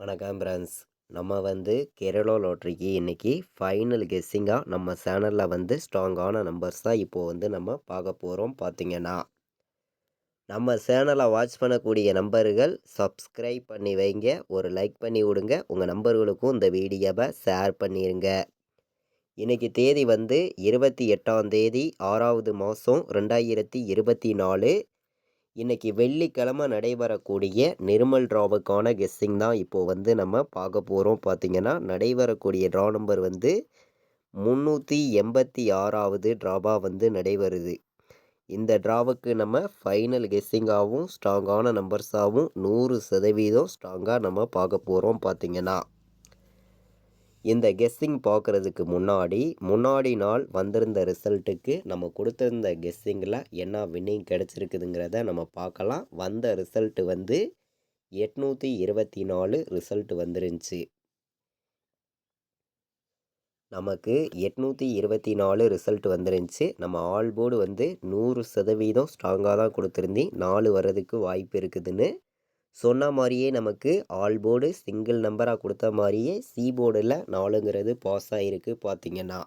வணக்கம் ஃப்ரெண்ட்ஸ். நம்ம கேரளா லாட்ரிக்கு இன்றைக்கி ஃபைனல் கெஸ்ஸிங்காக நம்ம சேனலில் ஸ்ட்ராங்கான நம்பர்ஸ் தான் இப்போது நம்ம பார்க்க போகிறோம். பார்த்திங்கன்னா நம்ம சேனலை வாட்ச் பண்ணக்கூடிய நம்பர்கள் சப்ஸ்கிரைப் பண்ணி வைங்க, ஒரு லைக் பண்ணி விடுங்க, உங்கள் நம்பர்களுக்கும் இந்த வீடியோவை ஷேர் பண்ணிடுங்க. இன்றைக்கி தேதி 28ஆம் தேதி 6வது மாதம் 2024. இன்றைக்கி வெள்ளிக்கிழமை நடைபெறக்கூடிய நிர்மல் ட்ராவுக்கான கெஸ்ஸிங் தான் இப்போது நம்ம பார்க்க போகிறோம். பார்த்திங்கன்னா நடைபெறக்கூடிய ட்ரா நம்பர் 386வது ட்ராவாக நடைபெறுது. இந்த ட்ராவுக்கு நம்ம ஃபைனல் கெஸ்ஸிங்காகவும் ஸ்ட்ராங்கான நம்பர்ஸாகவும் 100% ஸ்ட்ராங்காக நம்ம பார்க்க போகிறோம். பார்த்திங்கன்னா இந்த கெஸ்ஸிங் பார்க்குறதுக்கு முன்னாடி நாள் வந்திருந்த ரிசல்ட்டுக்கு நம்ம கொடுத்துருந்த கெஸ்ஸிங்கில் என்ன வின்னிங் கிடச்சிருக்குதுங்கிறத நம்ம பார்க்கலாம். வந்த ரிசல்ட்டு 824 ரிசல்ட் வந்துருந்துச்சு. நமக்கு 824 ரிசல்ட் வந்துருந்துச்சு. நம்ம ஆல் போர்டு 100% ஸ்ட்ராங்காக தான் கொடுத்துருந்தி. 4 வர்றதுக்கு வாய்ப்பு இருக்குதுன்னு சொன்ன மாதிரியே நமக்கு ஆல் போர்டு சிங்கிள் நம்பராக கொடுத்த மாதிரியே சி போர்டில் 4ங்கிறது பாஸ் ஆகிருக்கு. பார்த்திங்கன்னா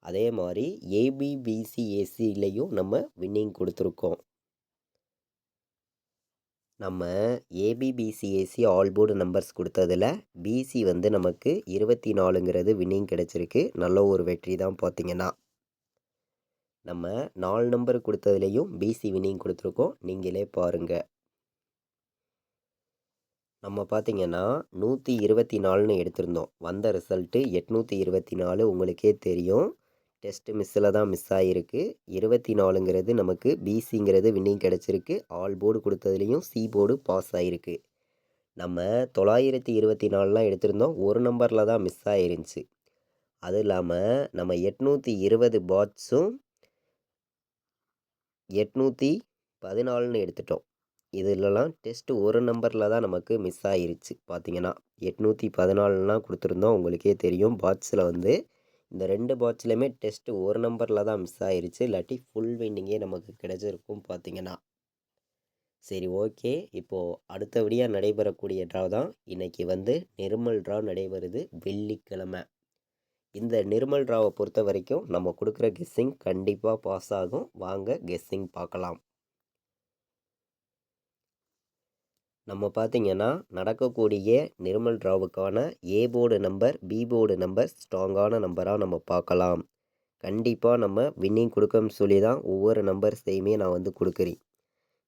அதே மாதிரி ஏபிபிசிஏசிலையும் நம்ம வின்னிங் கொடுத்துருக்கோம். நம்ம ஏபிபிசிஏசி ஆல் போர்டு நம்பர்ஸ் கொடுத்ததில் பிசி நமக்கு 24ங்கிறது வின்னிங் கிடச்சிருக்கு. நல்ல ஒரு வெற்றி தான். பார்த்திங்கன்னா நம்ம 4 நம்பர் கொடுத்ததுலேயும் பிசி வின்னிங் கொடுத்துருக்கோம். நீங்களே பாருங்கள். நம்ம பார்த்திங்கன்னா 124ன்னு எடுத்திருந்தோம். வந்த ரிசல்ட்டு 824. உங்களுக்கே தெரியும், டெஸ்ட் மிஸ்ஸில் தான் மிஸ் ஆகிருக்கு. 24ங்கிறது நமக்கு பிசிங்கிறது வின்னிங் கிடச்சிருக்கு. ஆல் போர்டு கொடுத்ததுலேயும் சி போர்டு பாஸ் ஆகிருக்கு. நம்ம 924லாம் எடுத்திருந்தோம், ஒரு நம்பரில் தான் மிஸ் ஆகிருந்துச்சு. அது இல்லாமல் நம்ம 820 பாட்ஸும் 814ன்னு எடுத்துட்டோம். இதிலலாம் டெஸ்ட்டு ஒரு நம்பரில் தான் நமக்கு மிஸ் ஆகிருச்சு. பார்த்திங்கன்னா 814லாம் கொடுத்துருந்தோம். உங்களுக்கே தெரியும், பாட்ஸில் இந்த 2 பாட்ஸ்லையுமே டெஸ்ட்டு ஒரு நம்பரில் தான் மிஸ் ஆகிருச்சு. இல்லாட்டி ஃபுல் வின்னிங்கே நமக்கு கிடச்சிருக்கும். பார்த்திங்கன்னா சரி, ஓகே. இப்போது அடுத்தபடியாக நடைபெறக்கூடிய ட்ரா தான் இன்றைக்கி நிர்மல் ட்ரா நடைபெறுது வெள்ளிக்கிழமை. இந்த நிர்மல் ட்ராவை பொறுத்த வரைக்கும் நம்ம கொடுக்குற கெஸ்ஸிங் கண்டிப்பாக பாஸ் ஆகும். வாங்க கெஸ்ஸிங் பார்க்கலாம். நம்ம பார்த்திங்கன்னா நடக்கக்கூடிய நிர்மல் ட்ராவுக்கான A board number, B board number ஸ்ட்ராங்கான நம்பராக நம்ம பார்க்கலாம். கண்டிப்பாக நம்ம வின்னிங் கொடுக்கணும்னு சொல்லி தான் ஒவ்வொரு நம்பர்ஸையுமே நான் கொடுக்குறேன்.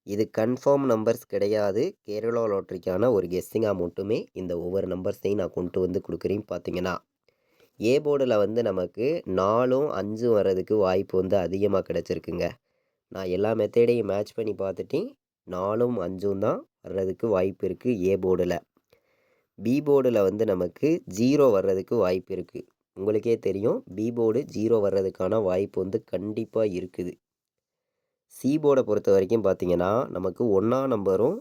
இது கன்ஃபார்ம் நம்பர்ஸ் கிடையாது. கேரளா லாட்ரிக்கான ஒரு கெஸ்ஸிங்காக மட்டுமே இந்த ஒவ்வொரு நம்பர்ஸையும் நான் கொண்டு கொடுக்குறேன். பார்த்திங்கன்னா ஏ போர்டில் நமக்கு 4ம் 5ம் வர்றதுக்கு வாய்ப்பு அதிகமாக கிடச்சிருக்குங்க. நான் எல்லா மெத்தடையும் மேட்ச் பண்ணி பார்த்துட்டேன். 4ம் 5ம் தான் வர்றதுக்கு வாய்ப்பு இருக்குது ஏ போர்டில். பி போர்டில் நமக்கு 0 வர்றதுக்கு வாய்ப்பு இருக்குது. உங்களுக்கே தெரியும், பி போர்டு 0 வர்றதுக்கான வாய்ப்பு கண்டிப்பாக இருக்குது. சி போர்டை பொறுத்த வரைக்கும் பார்த்திங்கன்னா நமக்கு 1ஆம் நம்பரும்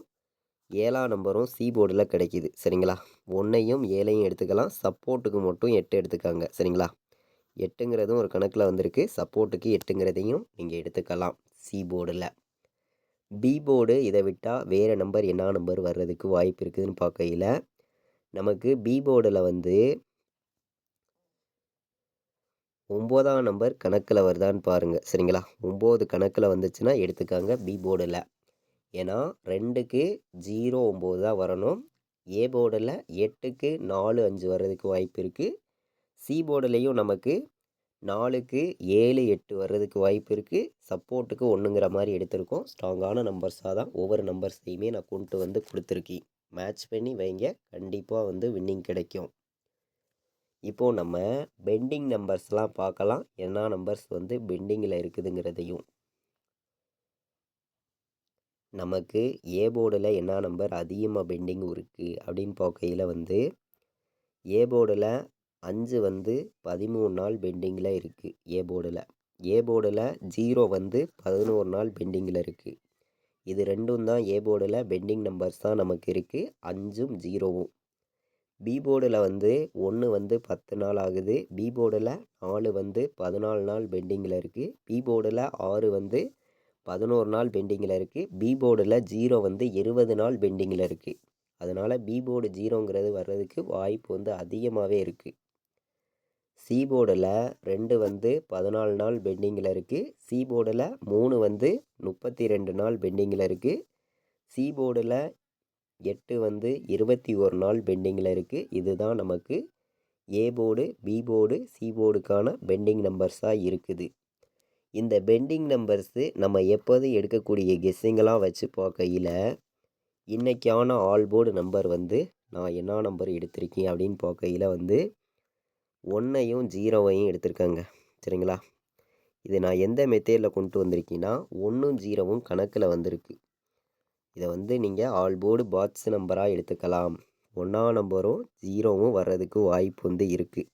7ஆம் நம்பரும் சி போர்டில் கிடைக்கிது. சரிங்களா, 1ஐயும் 7ஐயும் எடுத்துக்கலாம். சப்போர்ட்டுக்கு மட்டும் 8 எடுத்துக்காங்க. சரிங்களா, 8ங்கிறதும் ஒரு கணக்கில் வந்திருக்கு. சப்போர்ட்டுக்கு 8ங்கிறதையும் நீங்கள் எடுத்துக்கலாம் சி போர்டில். பி போர்டு இதை விட்டால் வேறு நம்பர் என்ன நம்பர் வர்றதுக்கு வாய்ப்பு இருக்குதுன்னு பார்க்கையில் நமக்கு பி போர்டில் 9ஆம் நம்பர் கணக்கில் வருதான்னு பாருங்கள். சரிங்களா, 9 கணக்கில் வந்துச்சுன்னா எடுத்துக்காங்க பி போர்டில். ஏன்னா 2க்கு 0 9 தான் வரணும். ஏ போர்டில் 8க்கு 4 5 வர்றதுக்கு வாய்ப்பு இருக்குது. சி போர்டுலேயும் நமக்கு 4க்கு 7 8 வர்றதுக்கு வாய்ப்பு இருக்குது. சப்போர்ட்டுக்கு 1ங்கிற மாதிரி எடுத்திருக்கோம். ஸ்ட்ராங்கான நம்பர்ஸாக தான் ஒவ்வொரு நம்பர்ஸையுமே நான் கொண்டு கொடுத்துருக்கேன். மேட்ச் பண்ணி வைங்க, கண்டிப்பாக வின்னிங் கிடைக்கும். இப்போது நம்ம பெண்டிங் நம்பர்ஸ்லாம் பார்க்கலாம். என்ன நம்பர்ஸ் பெண்டிங்கில் இருக்குதுங்கிறதையும். நமக்கு ஏ போர்டில் என்ன நம்பர் அதிகமாக பெண்டிங் இருக்குது அப்படின்னு பார்க்கையில் ஏ போர்டில் 5 13 நாள் பெண்டிங்கில் இருக்குது. ஏ போர்டில் 0 11 நாள் பெண்டிங்கில் இருக்குது. இது ரெண்டும் தான் ஏ போர்டில் பெண்டிங் நம்பர்ஸ் தான் நமக்கு இருக்குது, 5ம் 0வும். பி போர்டில் 1 10 நாள் ஆகுது. பி போர்டில் 4 14 நாள் பெண்டிங்கில் இருக்குது. பி போர்டில் 6 11 நாள் பெண்டிங்கில் இருக்குது. பி போர்டில் 0 20 நாள் பெண்டிங்கில் இருக்குது. அதனால் பி போர்டு 0ங்கிறது வர்றதுக்கு வாய்ப்பு வந்து அதிகமாகவே இருக்குது. சி போர்டில் 2 வந்து 14 நாள் பெண்டிங்கில் இருக்குது. சி போர்டில் 3 வந்து 32 நாள் பெண்டிங்கில் இருக்குது. சி போர்டில் 8 வந்து 21 நாள் பெண்டிங்கில் இருக்குது. இதுதான் நமக்கு A board, B board, C போர்டுக்கான பெண்டிங் நம்பர்ஸாக இருக்குது. இந்த பெண்டிங் நம்பர்ஸு நம்ம எப்போது எடுக்கக்கூடிய கெஸ்ஸிங்கெல்லாம் வச்சு பார்க்கையில் இன்றைக்கான ஆல் போர்டு நம்பர் வந்து நான் என்ன நம்பர் எடுத்திருக்கேன் அப்படின்னு பார்க்கையில் வந்து 1ஐயும் 0வையும் எடுத்திருக்கேங்க. சரிங்களா? இது நான் எந்த மெத்தேடில் கொண்டு வந்திருக்கேன்னா 1ம் 0வும் கணக்கில் வந்திருக்கு. இதை வந்து நீங்கள் ஆல் போர்டு பாக்ஸ் நம்பராக எடுத்துக்கலாம். 1ஆம் நம்பரும் 0வும் வர்றதுக்கு வாய்ப்பு வந்து இருக்குது.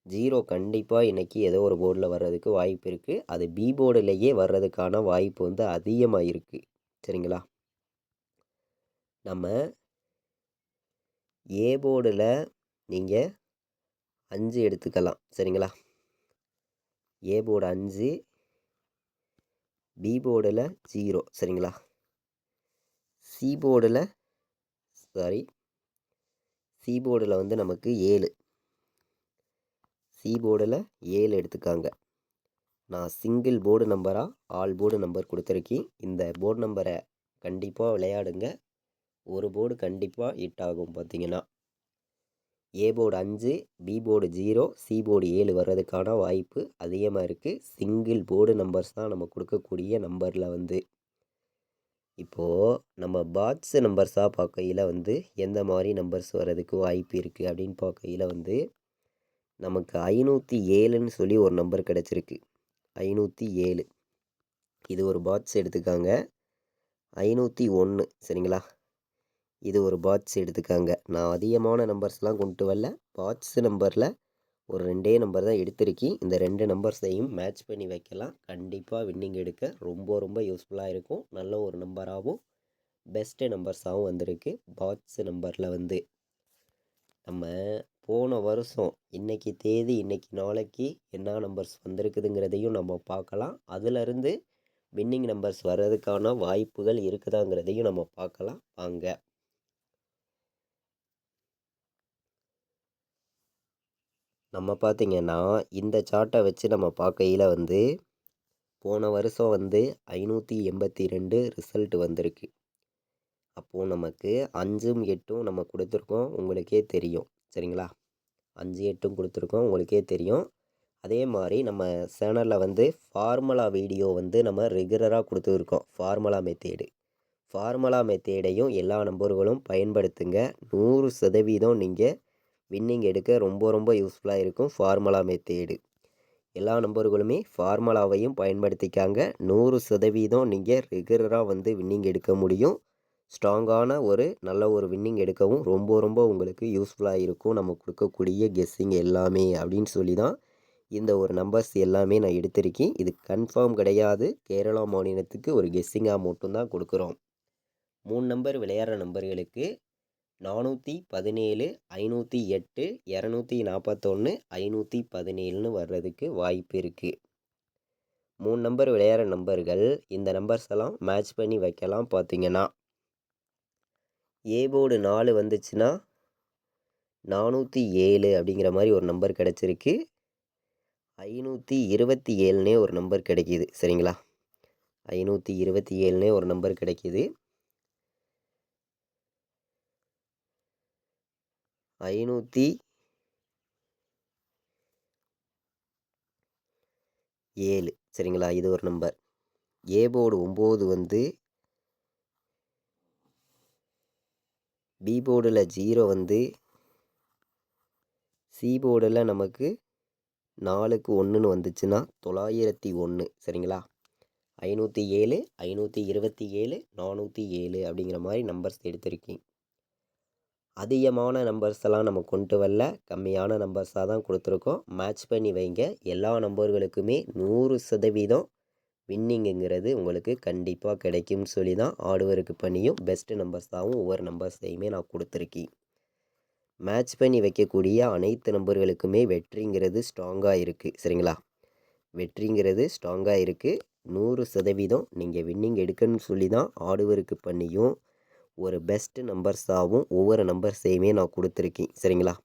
0 கண்டிப்பாக இன்றைக்கி ஏதோ ஒரு போர்டில் வர்றதுக்கு வாய்ப்பு இருக்குது. அது பி போர்டிலேயே வர்றதுக்கான வாய்ப்பு வந்து அதிகமாக இருக்குது. சரிங்களா? நம்ம ஏ போர்டில் நீங்கள் 5 எடுத்துக்கலாம். சரிங்களா? ஏ போர்டு 5, பி போர்டில் 0. சரிங்களா? சி போர்டில் வந்து நமக்கு 7. சி போர்டில் 7 எடுத்துக்காங்க. நான் சிங்கிள் போர்டு நம்பராக ஆல் போர்டு நம்பர் கொடுத்துருக்கேன். இந்த போர்டு நம்பரை கண்டிப்பாக விளையாடுங்க. ஒரு போர்டு கண்டிப்பாக ஹிட் ஆகும். பார்த்தீங்கன்னா A board 5, B board 0, C board 7 வர்றதுக்கான வாய்ப்பு அதிகமாக இருக்குது. சிங்கிள் போர்டு நம்பர்ஸ் தான் நம்ம கொடுக்கக்கூடிய நம்பரில் வந்து. இப்போது நம்ம பாக்ஸ் நம்பர்ஸாக பார்க்கையில் வந்து எந்த மாதிரி நம்பர்ஸ் வர்றதுக்கு வாய்ப்பு இருக்குது அப்படின்னு பார்க்கையில் வந்து நமக்கு 507ன்னு சொல்லி ஒரு நம்பர் கிடச்சிருக்கு. 507 இது ஒரு பாக்ஸ் எடுத்துக்காங்க. 501 சரிங்களா? இது ஒரு பாக்ஸ் எடுத்துக்காங்க. நான் அதிகமான நம்பர்ஸ்லாம் கொண்டு வரல. பாக்ஸ் நம்பரில் ஒரு 2 நம்பர் தான் எடுத்திருக்கேன். இந்த 2 நம்பர்ஸையும் மேட்ச் பண்ணி வைக்கலாம். கண்டிப்பாக வின்னிங் எடுக்க ரொம்ப ரொம்ப யூஸ்ஃபுல்லாக இருக்கும். நல்ல ஒரு நம்பராகவும் பெஸ்ட்டு நம்பர்ஸாகவும் வந்திருக்கு. பாக்ஸ் நம்பரில் வந்து நம்ம போன வருஷம் இன்றைக்கி தேதி இன்றைக்கி நாளைக்கு என்ன நம்பர்ஸ் வந்திருக்குதுங்கிறதையும் நம்ம பார்க்கலாம். அதிலிருந்து வின்னிங் நம்பர்ஸ் வர்றதுக்கான வாய்ப்புகள் இருக்குதாங்கிறதையும் நம்ம பார்க்கலாம். வாங்க. நம்ம பார்த்திங்கன்னா இந்த சார்ட்டை வச்சு நம்ம பார்க்கையில் வந்து போன வருஷம் வந்து 582 ரிசல்ட் வந்திருக்கு. அப்போது நமக்கு 5ம் 8ம் நம்ம கொடுத்துருக்கோம். உங்களுக்கே தெரியும். சரிங்களா? 5 8ம் கொடுத்துருக்கோம். உங்களுக்கே தெரியும். அதே மாதிரி நம்ம சேனலில் வந்து ஃபார்முலா வீடியோ வந்து நம்ம ரெகுலராக கொடுத்துருக்கோம். ஃபார்முலா மெத்தேடையும் எல்லா நம்பர்களும் பயன்படுத்துங்க. 100% நீங்கள் வின்னிங் எடுக்க ரொம்ப ரொம்ப யூஸ்ஃபுல்லாக இருக்கும். ஃபார்முலா மெத்தேடு எல்லா நம்பர்களுமே ஃபார்முலாவையும் பயன்படுத்திக்காங்க. 100% நீங்கள் ரெகுலராக வந்து வின்னிங் எடுக்க முடியும். ஸ்ட்ராங்கான ஒரு நல்ல ஒரு வின்னிங் எடுக்கவும் ரொம்ப ரொம்ப உங்களுக்கு யூஸ்ஃபுல்லாக இருக்கும். நம்ம கொடுக்கக்கூடிய கெஸ்ஸிங் எல்லாமே அப்படின்னு சொல்லி தான் இந்த ஒரு நம்பர்ஸ் எல்லாமே நான் எடுத்திருக்கேன். இது கன்ஃபார்ம் கிடையாது. கேரளா மாநிலத்துக்கு ஒரு கெஸ்ஸிங்காக மட்டும்தான் கொடுக்குறோம். 3 நம்பர் விளையாடுற நம்பர்களுக்கு 417, 508, 241, 517ன்னு வர்றதுக்கு வாய்ப்பு இருக்குது. 3 நம்பர் விளையாடுற நம்பர்கள் இந்த நம்பர்ஸ் எல்லாம் மேட்ச் பண்ணி வைக்கலாம். பார்த்தீங்கன்னா ஏ போர்டு 4 வந்துச்சுன்னா 407 அப்படிங்கிற மாதிரி ஒரு நம்பர் கிடச்சிருக்கு. 527னே ஒரு நம்பர் கிடைக்கிது. சரிங்களா? 527னே ஒரு நம்பர் கிடைக்கிது. 507 சரிங்களா? இது ஒரு நம்பர். ஏ போர்டு 9 வந்து, பி போர்டில் 0 வந்து, சி போர்டில் நமக்கு 4க்கு 1ன்னு வந்துச்சுன்னா 901 சரிங்களா? 507, 527, 407 அப்படிங்கிற மாதிரி நம்பர்ஸ் எடுத்திருக்கேன். அதிகமான நம்பர்ஸ் எல்லாம் நம்ம கொண்டு வரல. கம்மியான நம்பர்ஸாக தான் கொடுத்துருக்கோம். மேட்ச் பண்ணி வைங்க. எல்லா நம்பர்களுக்குமே 100% வின்னிங்குங்கிறது உங்களுக்கு கண்டிப்பாக கிடைக்கும்னு சொல்லி தான் ஆர்டுவருக்கு பண்ணியும் பெஸ்ட்டு நம்பர்ஸாகவும் ஒவ்வொரு நம்பர்ஸையுமே நான் கொடுத்துருக்கேன். மேட்ச் பண்ணி வைக்கக்கூடிய அனைத்து நம்பர்களுக்குமே வெற்றிங்கிறது ஸ்ட்ராங்காக இருக்குது. சரிங்களா? வெற்றிங்கிறது ஸ்ட்ராங்காக இருக்குது. 100% நீங்கள் வின்னிங் எடுக்கணும்னு சொல்லி தான் ஆர்டுவருக்கு பண்ணியும் ஒரு பெஸ்ட்டு நம்பர்ஸாகவும் ஒவ்வொரு நம்பர்ஸையுமே நான் கொடுத்துருக்கேன். சரிங்களா?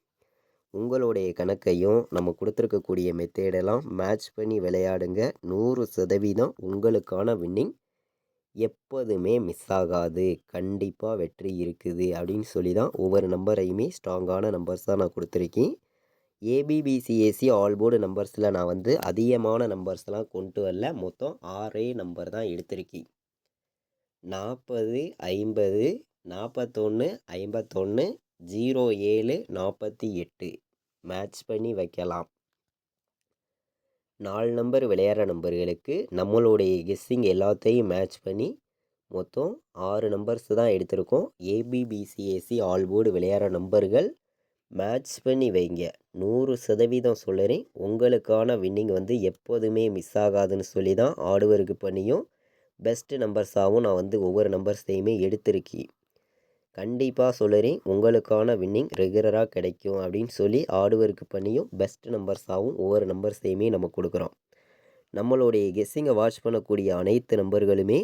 உங்களுடைய கணக்கையும் நம்ம கொடுத்துருக்கக்கூடிய மெத்தேடெல்லாம் மேட்ச் பண்ணி விளையாடுங்க. 100% உங்களுக்கான வின்னிங் எப்போதுமே மிஸ் ஆகாது. கண்டிப்பாக வெற்றி இருக்குது அப்படின்னு சொல்லி தான் ஒவ்வொரு நம்பரையுமே ஸ்ட்ராங்கான நம்பர்ஸாக நான் கொடுத்துருக்கேன். ஏபிபிசிஏசி ஆல் போர்டு நம்பர்ஸில் நான் வந்து அதிகமான நம்பர்ஸ்லாம் கொண்டு வரல. மொத்தம் 6 நம்பர் தான் எடுத்திருக்கேன். 40, 50, 41, 51, 07, 48 மேட்ச் பண்ணி வைக்கலாம். 4 நம்பர் விளையாடுற நம்பர்களுக்கு நம்மளுடைய கெஸ்ஸிங் எல்லாத்தையும் மேட்ச் பண்ணி மொத்தம் 6 நம்பர்ஸ் தான் எடுத்திருக்கோம். ஏபிபிசிஏசி ஆல் போர்டு விளையாடுற நம்பர்கள் மேட்ச் பண்ணி வைங்க. 100% சொல்லுறேன். உங்களுக்கான வின்னிங் வந்து எப்போதுமே மிஸ் ஆகாதுன்னு சொல்லி தான் ஹார்ட் ஒர்க் பண்ணியும் பெஸ்ட்டு நம்பர்ஸாகவும் நான் வந்து ஒவ்வொரு நம்பர்ஸையுமே எடுத்திருக்கேன். கண்டிப்பாக சொல்லுறேன், உங்களுக்கான வின்னிங் ரெகுலராக கிடைக்கும் அப்படின்னு சொல்லி ஹார்ட் ஒர்க் பண்ணியும் பெஸ்ட்டு நம்பர்ஸாகவும் ஒவ்வொரு நம்பர்ஸையுமே நம்ம கொடுக்குறோம். நம்மளுடைய கெஸ்ஸிங்கை வாட்ச் பண்ணக்கூடிய அனைத்து நம்பர்களுமே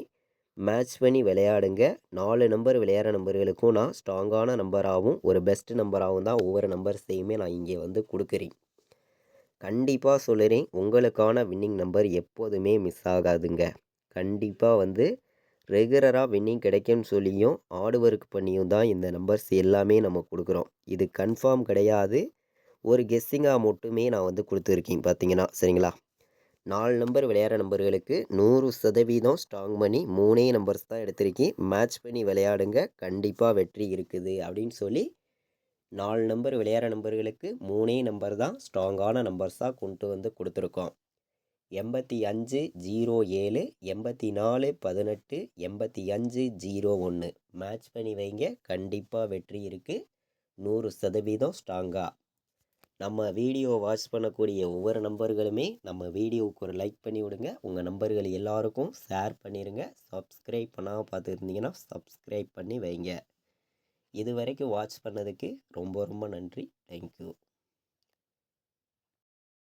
மேட்ச் பண்ணி விளையாடுங்க. 4 நம்பர் விளையாடுற நம்பர்களுக்கும் நான் ஸ்ட்ராங்கான நம்பராகவும் ஒரு பெஸ்ட்டு நம்பராகவும் தான் ஒவ்வொரு நம்பர்ஸையுமே நான் இங்கே வந்து கொடுக்குறேன். கண்டிப்பாக சொல்லுறேன், உங்களுக்கான வின்னிங் நம்பர் எப்போதுமே மிஸ் ஆகாதுங்க. கண்டிப்பாக வந்து ரெகுலராக வின்னிங் கிடைக்கும்னு சொல்லியும் ஹார்ட் ஒர்க் பண்ணியும் தான் இந்த நம்பர்ஸ் எல்லாமே நம்ம கொடுக்குறோம். இது கன்ஃபார்ம் கிடையாது. ஒரு கெஸ்ஸிங்காக மட்டுமே நான் வந்து கொடுத்துருக்கேன் பார்த்தீங்கன்னா. சரிங்களா? 4 நம்பர் விளையாடுற நம்பர்களுக்கு 100% ஸ்ட்ராங் பண்ணி 3 நம்பர்ஸ் தான் எடுத்திருக்கேன். மேட்ச் பண்ணி விளையாடுங்க. கண்டிப்பாக வெற்றி இருக்குது அப்படின்னு சொல்லி 4 நம்பர் விளையாடுற நம்பர்களுக்கு 3 நம்பர் தான் ஸ்ட்ராங்கான நம்பர்ஸாக கொண்டு வந்து கொடுத்துருக்கோம். 85, 07, 84, 18, 85, 01 மேட்ச் பண்ணி வைங்க. கண்டிப்பாக வெற்றி இருக்குது. 100% ஸ்ட்ராங்காக. நம்ம வீடியோ வாட்ச் பண்ணக்கூடிய ஒவ்வொரு நம்பர்களுமே நம்ம வீடியோவுக்கு ஒரு லைக் பண்ணி விடுங்க. உங்கள் நம்பர்கள் எல்லாருக்கும் ஷேர் பண்ணிடுங்க. சப்ஸ்கிரைப் பண்ணாமல் பார்த்துருந்தீங்கன்னா சப்ஸ்கிரைப் பண்ணி வைங்க. இது வரைக்கும் வாட்ச் பண்ணதுக்கு ரொம்ப ரொம்ப நன்றி. தேங்க்யூ.